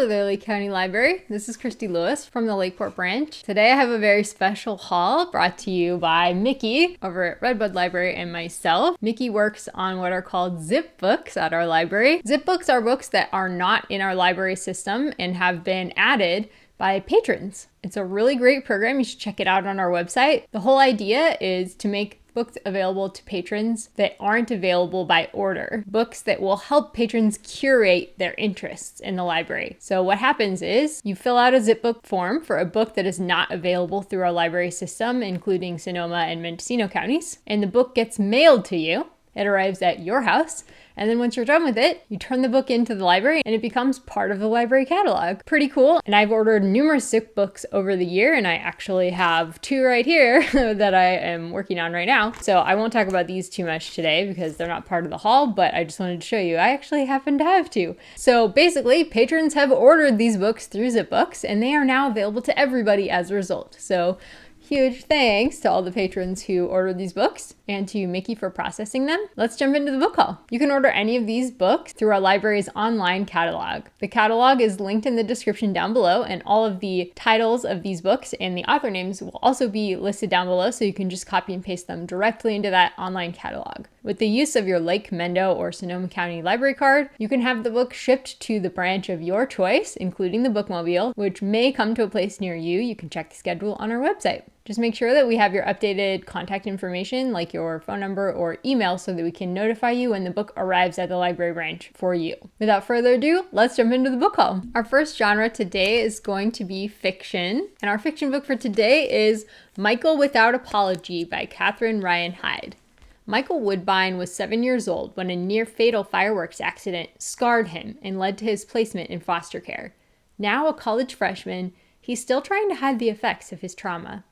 Lily County Library. This is Christy Lewis from the Lakeport branch. Today I have a very special haul brought to you by Mickey over at Redbud Library and myself. Mickey works on what are called zip books at our library. Zip books are books that are not in our library system and have been added by patrons. It's a really great program. You should check it out on our website. The whole idea is to make books available to patrons that aren't available by order. Books that will help patrons curate their interests in the library. So what happens is you fill out a zip book form for a book that is not available through our library system, including Sonoma and Mendocino counties, and the book gets mailed to you. It arrives at your house, and then once you're done with it, you turn the book into the library and it becomes part of the library catalog. Pretty cool. And I've ordered numerous zip books over the year, and I actually have 2 right here that I am working on right now. So I won't talk about these too much today because they're not part of the haul, but I just wanted to show you I actually happen to have 2. So basically, patrons have ordered these books through zip books, and they are now available to everybody as a result. So huge thanks to all the patrons who ordered these books and to Mickey for processing them. Let's jump into the book haul. You can order any of these books through our library's online catalog. The catalog is linked in the description down below, and all of the titles of these books and the author names will also be listed down below, so you can just copy and paste them directly into that online catalog. With the use of your Lake, Mendo, or Sonoma County library card, you can have the book shipped to the branch of your choice, including the bookmobile, which may come to a place near you. You can check the schedule on our website. Just make sure that we have your updated contact information, like your phone number or email, so that we can notify you when the book arrives at the library branch for you. Without further ado, let's jump into the book haul. Our first genre today is going to be fiction, and our fiction book for today is Michael Without Apology by Catherine Ryan Hyde. Michael Woodbine was 7 years old when a near-fatal fireworks accident scarred him and led to his placement in foster care. Now a college freshman, he's still trying to hide the effects of his trauma.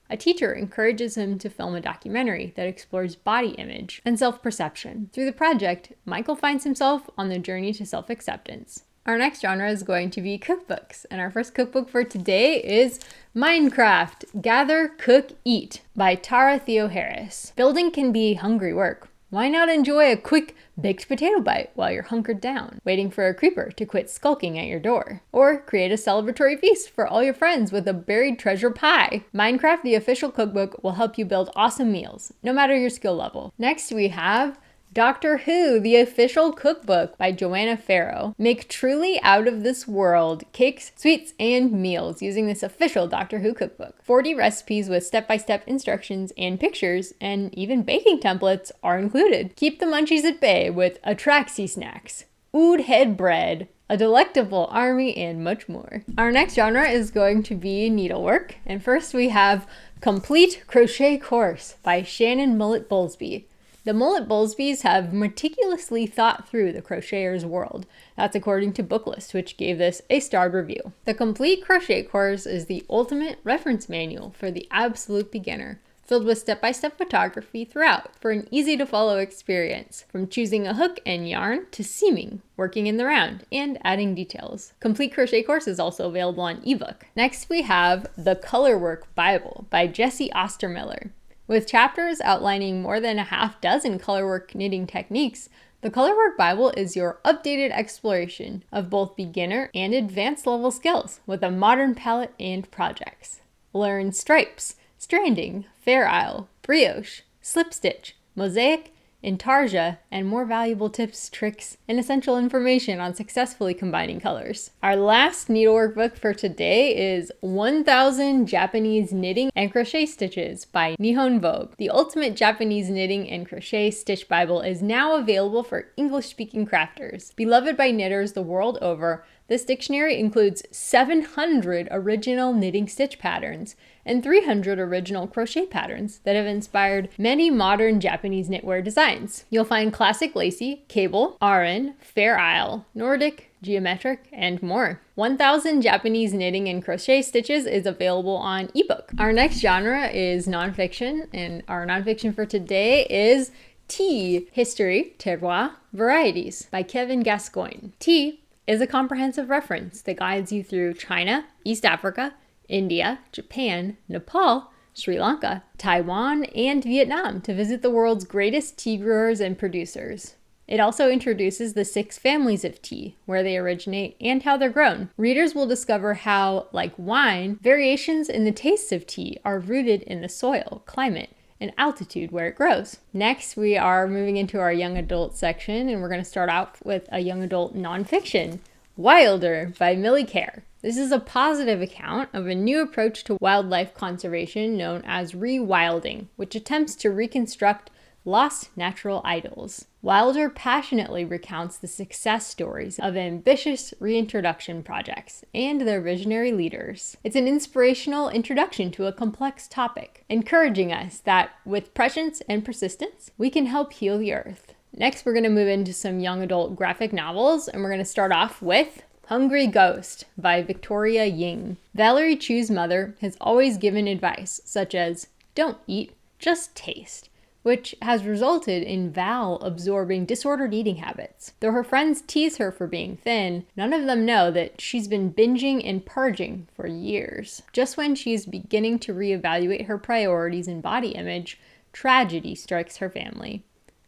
A teacher encourages him to film a documentary that explores body image and self-perception. Through the project, Michael finds himself on the journey to self-acceptance. Our next genre is going to be cookbooks, and our first cookbook for today is Minecraft, Gather, Cook, Eat by Tara Theoharis. Building can be hungry work. Why not enjoy a quick baked potato bite while you're hunkered down, waiting for a creeper to quit skulking at your door? Or create a celebratory feast for all your friends with a buried treasure pie. Minecraft, the official cookbook, will help you build awesome meals, no matter your skill level. Next we have Doctor Who, the official cookbook by Joanna Farrow. Make truly out of this world cakes, sweets, and meals using this official Doctor Who cookbook. 40 recipes with step-by-step instructions and pictures, and even baking templates are included. Keep the munchies at bay with Atraxi snacks, oud head bread, a delectable army, and much more. Our next genre is going to be needlework, and first we have Complete Crochet Course by Shannon Mullett-Bowlsby. The Mullett-Bowlsbys have meticulously thought through the crocheter's world. That's according to Booklist, which gave this a starred review. The Complete Crochet Course is the ultimate reference manual for the absolute beginner, filled with step-by-step photography throughout for an easy-to-follow experience, from choosing a hook and yarn to seaming, working in the round, and adding details. Complete Crochet Course is also available on ebook. Next we have The Colorwork Bible by Jesie Ostermiller. With chapters outlining more than a half dozen colorwork knitting techniques, the Colorwork Bible is your updated exploration of both beginner and advanced level skills with a modern palette and projects. Learn stripes, stranding, fair isle, brioche, slip stitch, mosaic, intarsia, and more valuable tips, tricks, and essential information on successfully combining colors. Our last needlework book for today is 1000 Japanese Knitting and Crochet Stitches by Nihon Vogue. The ultimate Japanese knitting and crochet stitch Bible is now available for English-speaking crafters. Beloved by knitters the world over, this dictionary includes 700 original knitting stitch patterns and 300 original crochet patterns that have inspired many modern Japanese knitwear designs. You'll find classic lacy, cable, aran, fair isle, Nordic, geometric, and more. 1000 Japanese Knitting and Crochet Stitches is available on ebook. Our next genre is nonfiction, and our nonfiction for today is Tea, History, Terroirs, Varieties by Kevin Gascoyne. Tea is a comprehensive reference that guides you through China, East Africa, India, Japan, Nepal, Sri Lanka, Taiwan, and Vietnam to visit the world's greatest tea growers and producers. It also introduces the 6 families of tea, where they originate and how they're grown. Readers will discover how, like wine, variations in the tastes of tea are rooted in the soil, climate, and altitude where it grows. Next, we are moving into our young adult section, and we're going to start out with a young adult nonfiction, Wilder by Millie Kerr. This is a positive account of a new approach to wildlife conservation known as rewilding, which attempts to reconstruct lost natural idols. Wilder passionately recounts the success stories of ambitious reintroduction projects and their visionary leaders. It's an inspirational introduction to a complex topic, encouraging us that with prescience and persistence, we can help heal the earth. Next, we're going to move into some young adult graphic novels, and we're going to start off with Hungry Ghost by Victoria Ying. Valerie Chu's mother has always given advice such as, don't eat, just taste, which has resulted in Val absorbing disordered eating habits. Though her friends tease her for being thin, none of them know that she's been binging and purging for years. Just when she's beginning to reevaluate her priorities and body image, tragedy strikes her family.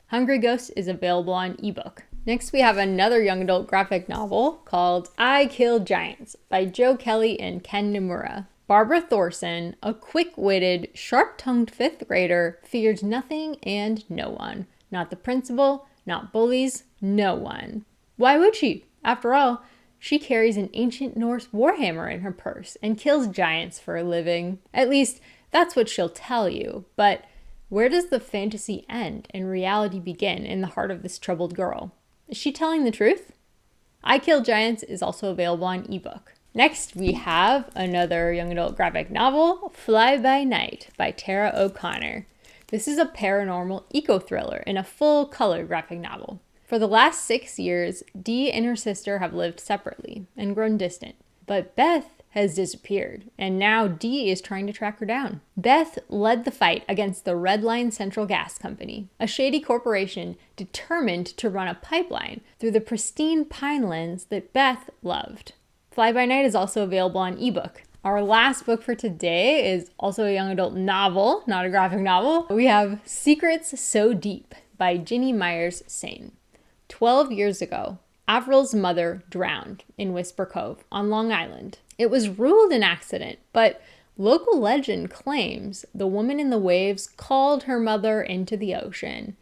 Hungry Ghost is available on ebook. Next, we have another young adult graphic novel called I Killed Giants by Joe Kelly and Ken Niimura. Barbara Thorson, a quick-witted, sharp-tongued 5th grader, fears nothing and no one. Not the principal, not bullies, no one. Why would she? After all, she carries an ancient Norse warhammer in her purse and kills giants for a living. At least, that's what she'll tell you. But where does the fantasy end and reality begin in the heart of this troubled girl? Is she telling the truth? I Kill Giants is also available on ebook. Next, we have another young adult graphic novel, Fly by Night by Tara O'Connor. This is a paranormal eco-thriller in a full-color graphic novel. For the last 6 years, Dee and her sister have lived separately and grown distant. But Beth has disappeared, and now Dee is trying to track her down. Beth led the fight against the Red Line Central Gas Company, a shady corporation determined to run a pipeline through the pristine pinelands that Beth loved. Fly by Night is also available on ebook. Our last book for today is also a young adult novel, not a graphic novel. We have Secrets So Deep by Ginny Myers Sane. 12 years ago, Avril's mother drowned in Whisper Cove on Long Island. It was ruled an accident, but local legend claims the woman in the waves called her mother into the ocean.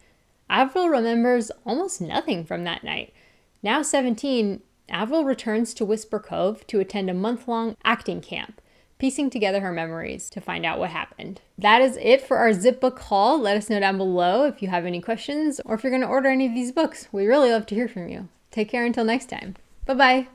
Avril remembers almost nothing from that night. Now 17, Avril returns to Whisper Cove to attend a month-long acting camp, piecing together her memories to find out what happened. That is it for our zip book haul. Let us know down below if you have any questions or if you're going to order any of these books. We really love to hear from you. Take care until next time. Bye-bye.